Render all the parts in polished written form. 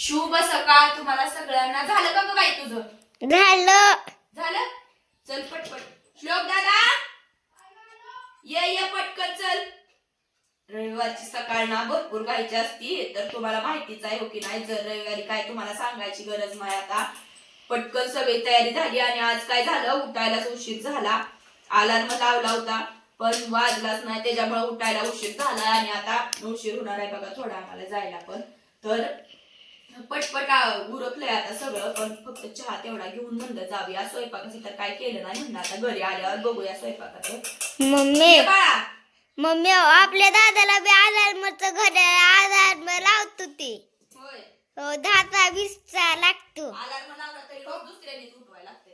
शुभ सकाळ तुम्हाला सगळ्यांना. झालं का ग बाई तुझं? झालं. झालं. चल पटपट. श्लोक दादा ये पटकन चल. रविवारची सकाळ ना भरपूर गायची असती, तर तुम्हाला माहितीच आहे हो की नाही. जर रविवारी काय तुम्हाला सांगायची गरज नाही. आता पटकन सगळी तयारी झाली आणि आज काय झालं, उठायलाच उशीर झाला. अलार्म लावला होता पण वाजलाच नाही, त्याच्यामुळे उठायला उशीर झाला आणि आता उशीर होणार आहे बघा थोडा आम्हाला जायला पण. तर पटपट उरकलंय आता सगळं, पण फक्त चहा तेवढा घेऊन म्हणलं जाऊया. स्वयंपाकाचं तर काय केलं नाही, म्हणलं आता घरी आल्यावर बघूया स्वयंपाकाचं. मम्मी आपल्या दादाला बी अलार्मचं घड्याळ अलार्म लावतो ते. होय. 10-20 लागतो. अलार्म लावला तरी रोज दुसऱ्यानेच उठवायला लागतंय.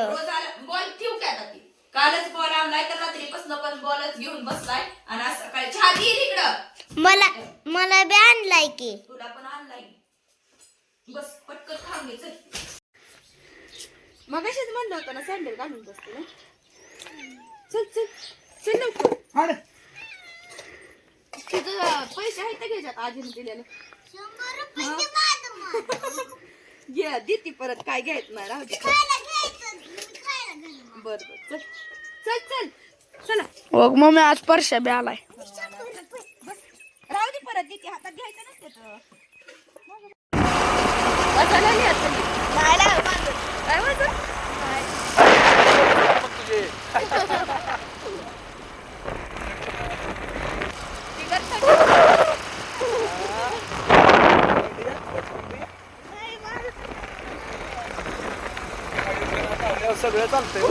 रोज बॉल ठेवू काय आता ती? कालच बॉल आणलाय तर रात्रीपासून पण बॉलच घेऊन बसलाय आणि आज सकाळी चहा दे इकडं. मला बी आणलाय की. तुला पण आणलाय. बस पटकन खाऊन घे चल. मगाशीच म्हणलं होतं ना सँडल घालून बसते ना. चल चल चल लवकर. तुझं पैसे आहेत का घ्यायच्यात आजीने दिलेलं? 100 रुपये घे देते परत, काय घ्यायचं नाही राहू दे. बर बर चल चल चल चला. मम्मी आज परश्या बी आलाय. राहू दे परत देते, हातात घ्यायचं नसते तर. बसायला काय वाजत? सगळं चालतंय.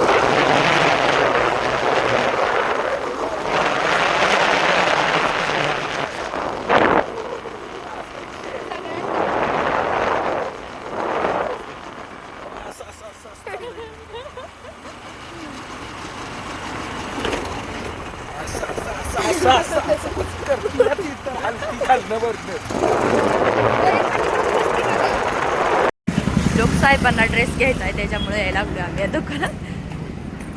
लोक साहेबांना ड्रेस घ्यायचा आहे, त्याच्यामुळे यायला लागलो आम्ही या दुकानात.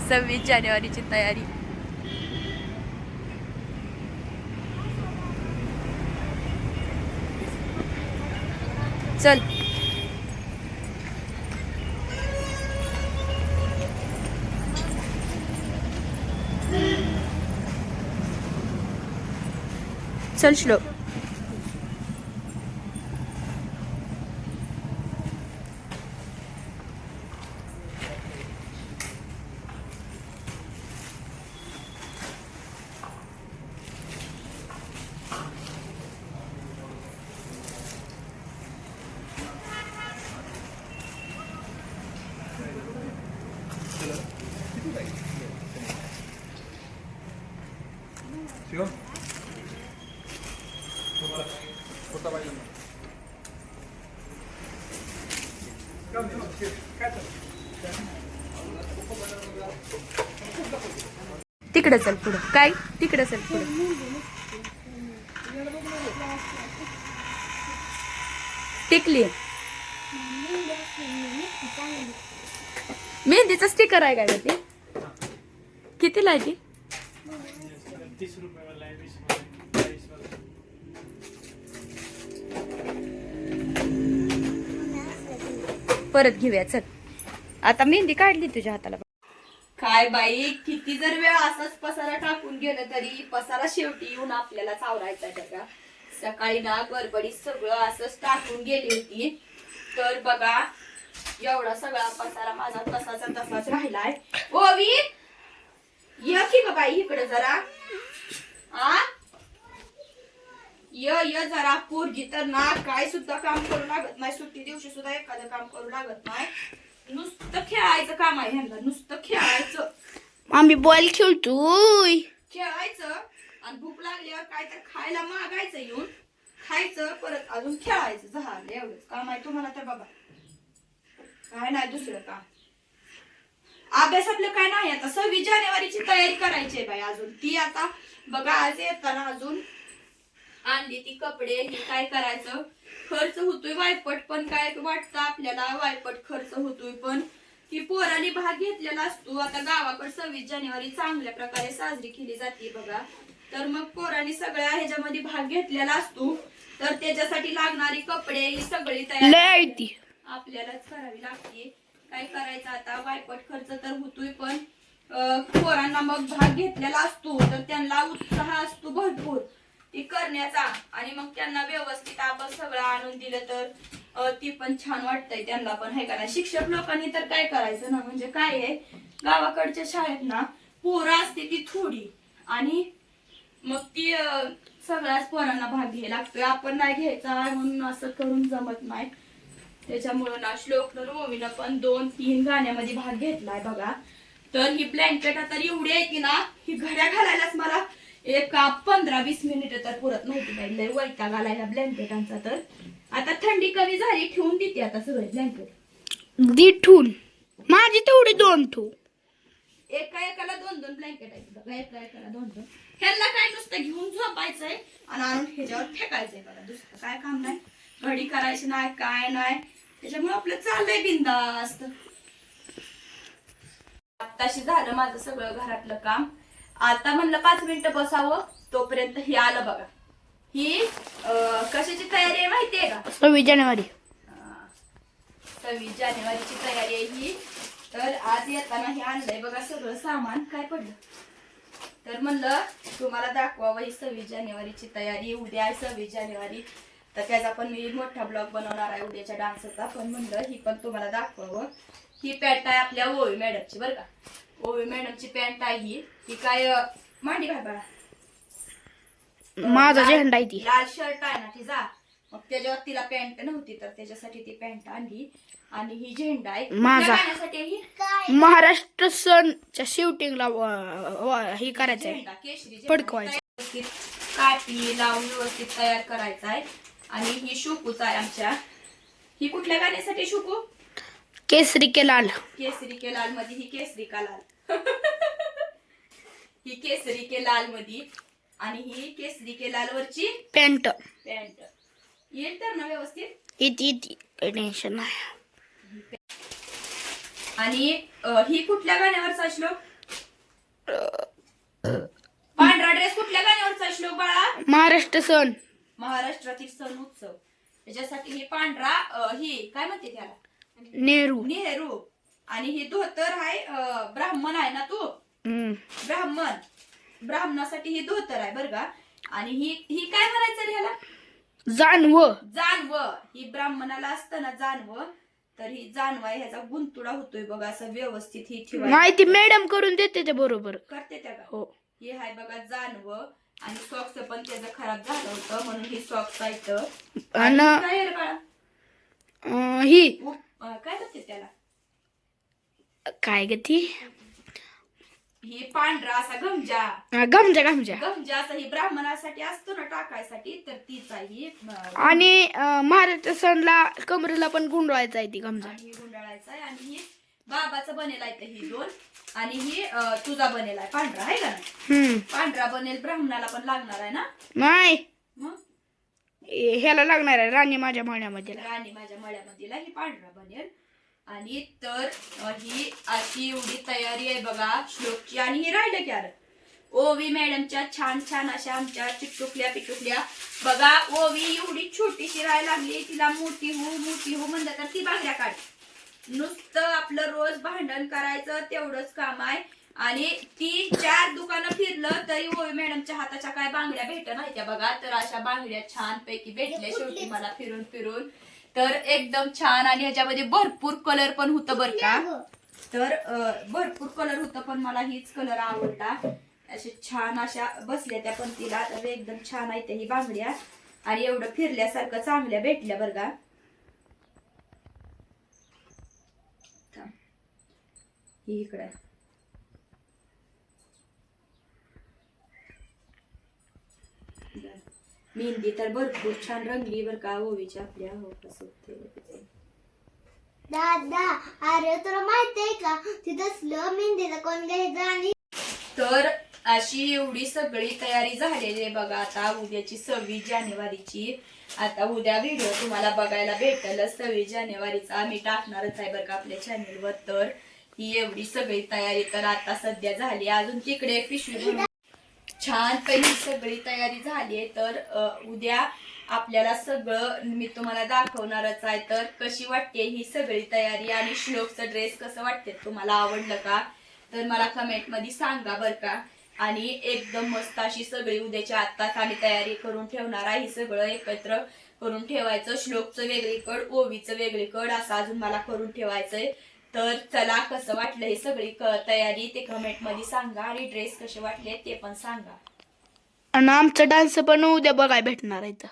26 जानेवारीची तयारी. चल चल श्लोक. तिकडे चल पुढं. काय तिकडे चल पुढं. टिकली मेहंदीचा स्टिकर आहे काय ते? कितीला आहे ती? 30 रुपये. परत घेऊया चल. आता मेहंदी काढली तुझ्या हाताला. काय बाई, किती जर वेळ असंच पसारा टाकून गेलं तरी पसारा शेवटी येऊन आपल्याला चावरायचा बघा. सकाळी ना गडबडीत सगळं असंच टाकून गेली होती, तर बघा एवढा सगळा पसारा माझा तसाचा तसाच राहिलाय. ओवी ये की ग बाई इकडे जरा. य जरा. पोरगी तर ना काय सुद्धा काम करू लागत नाही, सुट्टी दिवशी सुद्धा एखादं काम करू लागत नाही. नुसतं खेळायचं काम आहे ह्यांना, नुसतं खेळायचं. आम्ही बॉल खेळतोय. खेळायचं आणि भूक लागल्यावर काय तर खायला मागायचं, येऊन खायचं, परत अजून खेळायचं. झालं एवढंच काम आहे तुम्हाला तर बाबा, काय नाही दुसरं काम. अभ्यास आपलं काय नाही. आता 26 जानेवारीची तयारी करायची आहे बाई अजून. ती आता बघा आज येताना अजून आणली ती कपडे. हे काय करायचं, खर्च होतोय वायपट, पण काय वाटतं आपल्याला वायपट खर्च होतोय, पण की पोरांनी भाग घेतलेला असतो. आता गावाकडे 26 जानेवारी चांगल्या प्रकारे साजरी केली जाते बघा. तर मग पोरांनी सगळ्या ह्याच्यामध्ये भाग घेतलेला असतो, तर त्याच्यासाठी लागणारी कपडे ही सगळी तयारी लय आहे ती. आपल्यालाच करावी लागते. काय करायचं आता, वायपट खर्च तर होतोय, पण पोरांना मग भाग घेतलेला असतो तर त्यांना उत्साह असतो भरपूर ती करण्याचा, आणि मग त्यांना व्यवस्थित आपण सगळं आणून दिलं तर ती पण छान वाटतंय त्यांना पण, आहे का नाही. शिक्षक लोकांनी तर काय करायचं ना, म्हणजे काय आहे, गावाकडच्या शाळेत ना पोरं असते ती थोडी, आणि मग ती सगळ्याच पोरांना भाग घ्यायला लागतोय. आपण नाही घ्यायचा म्हणून असं करून जमत नाही. त्याच्यामुळं ना श्लोकनं रोवीनं पण 2-3 गाण्यामध्ये भाग घेतलाय बघा. तर ही ब्लँकेट आता एवढी आहे की ना, ही घड्या घालायलाच मला एक 15-20 मिनिटं तर पुरत नव्हती बाई, लय वैताग आलाय ह्या ब्लँकेटांचा. तर आता थंडी कमी झाली, ठेवून देते आता सगळे ब्लँकेट. दी ठून माझी तेवढी 2 ठू. एका एकाला 2-2 ब्लँकेट आहेत बघा, एका एकाला 2-2. ह्यांना काय नुसतं घेऊन झोपायचंय आणि आणून ह्याच्यावर फेकायचंय बघा, दुसरं काय काम नाही. घडी करायची नाही, काय नाही. त्याच्यामुळे आपलं चाललंय बिंदास्त. आताशी झालं माझं सगळं घरातलं काम. आता म्हणलं 5 मिनिटं बसावं, तोपर्यंत ही आलं बघा. ही कशाची तयारी आहे माहितीये का? 26 जानेवारी. 26 जानेवारीची तयारी आहे ही. तर आज येताना हे आणलंय बघा सगळं सामान. काय पडलं तर म्हणलं तुम्हाला दाखवावं ही 26 जानेवारीची तयारी. उद्या आहे 26 जानेवारी, तर त्याचा पण मी मोठा ब्लॉग बनवणार आहे उद्याच्या डान्सचा. पण म्हणलं ही पण तुम्हाला दाखवावं. ही पॅन्ट आहे आपल्या ओवी मॅडमची बरं का, ओवी मॅडमची पॅन्ट आहे ही. ही काय मांडी घाल बघा, माझा झेंडा आहे ती. लाल शर्ट आहे ना तिचा, मग त्याच्यावर तिला पॅन्ट नव्हती तर त्याच्यासाठी ती पॅन्ट आणली. आणि ही झेंडा आहे माझा. ही महाराष्ट्र सणच्या शूटिंगला हे करायचंय, झेंडा केशरी झेंडा. फडकवायचं. व्यवस्थित काठी लावून व्यवस्थित तयार करायचा आहे. आणि ही शुकूच आहे आमच्या. ही कुठल्या गाण्यासाठी शुकू? केसरी के लाल. केसरी के लाल मध्ये ही केसरी का लाल ही केसरी के लाल मध्ये, आणि ही केसरी के लाल वरची पॅन्ट पॅन्ट येईल तर ना व्यवस्थित. इथे काही टेन्शन नाही. आणि ही कुठल्या गाण्यावरचा श्लोक? पांढरा ड्रेस कुठल्या गाण्यावरचा श्लोक बाळा? महाराष्ट्र सण. महाराष्ट्रातील सण उत्सव, त्याच्यासाठी ही पांढरा ही काय म्हणते त्याला, नेहरू. नेहरू. आणि ही धोतर आहे, ब्राह्मण आहे ना तू, ब्राह्मणासाठी ही धोतर आहे बरं का. आणि ही काय म्हणायचं रे ह्याला? जानव. ही ब्राह्मणाला असतं ना जानव, तर ही जानव आहे. ह्याचा गुंतुडा होतोय बघा असं व्यवस्थित. ही ठेवायची माहिती मॅडम करून देते ते बरोबर करते त्या का? हो. हे आहे बघा जानव. आणि सॉक्स पण त्याचं खराब झालं होतं म्हणून ही सॉक्स आहेत. आणि काय आहे रे बाळा? ही काय म्हणते त्याला? काय ग ती? ही पांढरा असा गमजा. गमजा असा ही ब्राह्मणासाठी असतो ना टाकायसाठी, तर तीच आहे ही. आणि महाराष्ट्र सणला कमरेला पण गुंडवायचा आहे ती गमजा. आणि ही गुंडाळायचा आहे. आणि ही बाबाचं बनेल आहे ही 2. आणि ही तुझा बनेल आहे पांढरा, आहे का नाही? पांढरा बनेल ब्राह्मणाला पण लागणार आहे ना. नाही, मग ह्याला लागणार आहे राणी माझ्या मळ्यामध्ये. राणी माझ्या मळ्यामधीला ही पांढरा बनेल. आणि तर ही अशी एवढी तयारी आहे बघा श्लोकची. आणि ही राहिलं की अरे ओवी मॅडमच्या छान छान अशा आमच्या चिटुकल्या पिटुकल्या बघा. ओवी एवढी छोटीशी राहायला लागली, तिला मोठी हो म्हणलं तर ती बांगड्या काढ. नुसतं आपलं रोज भांडण करायचं तेवढंच काम आहे. आणि 3-4 दुकानं फिरलं तरी ओवी मॅडमच्या हाताच्या काय बांगड्या भेट नाही त्या बघा. तर अशा बांगड्या छान पैकी भेटल्या शेवटी मला फिरून फिरून. तर एकदम छान. आणि ह्याच्यामध्ये भरपूर कलर पण होतं बरं का. तर भरपूर कलर होतं, पण मला हीच कलर आवडला. असे छान अशा बसल्या त्या पण तिला. तर एकदम छान आहे ही बांगड्या. आणि एवढं फिरल्यासारखं चांगल्या भेटल्या बरं का. ही इकडे मेहंदी तर भरपूर छान रंगली बरं का ओवीच्या आपल्या. हो कसं दादा, अरे तुला माहितीये का तिथं मेहंदीला कोण घ्यायचं? आणि तर अशी एवढी सगळी तयारी झालेली आहे बघा. आता उद्याची 26 जानेवारीची. आता उद्या व्हिडिओ तुम्हाला बघायला भेटेल 26 जानेवारीचा. आम्ही टाकणारच आहे बरं का आपल्या चॅनेलवर. तर ही एवढी सगळी तयारी तर आता सध्या झाली. अजून तिकडे पिशवी छान पहिली सगळी तयारी झाली आहे. तर उद्या आपल्याला सगळं मी तुम्हाला दाखवणारच आहे. तर कशी वाटते ही सगळी तयारी आणि श्लोकचं ड्रेस कसं वाटते, तुम्हाला आवडलं का तर मला कमेंट मध्ये सांगा बरं का. आणि एकदम मस्त अशी सगळी उद्याच्या आत्ताच आम्ही तयारी करून ठेवणार आहे. सगळं एकत्र करून ठेवायचं. श्लोकचं वेगळीकड, ओवीचं वेगळीकड असं अजून मला करून ठेवायचंय. तर चला कसं वाटलं हे सगळी तयारी ते कमेंट मध्ये सांगा आणि ड्रेस कसे वाटले ते पण सांगा. आणि आमचा डान्स पण उद्या बघायला भेटणार आहे इथं.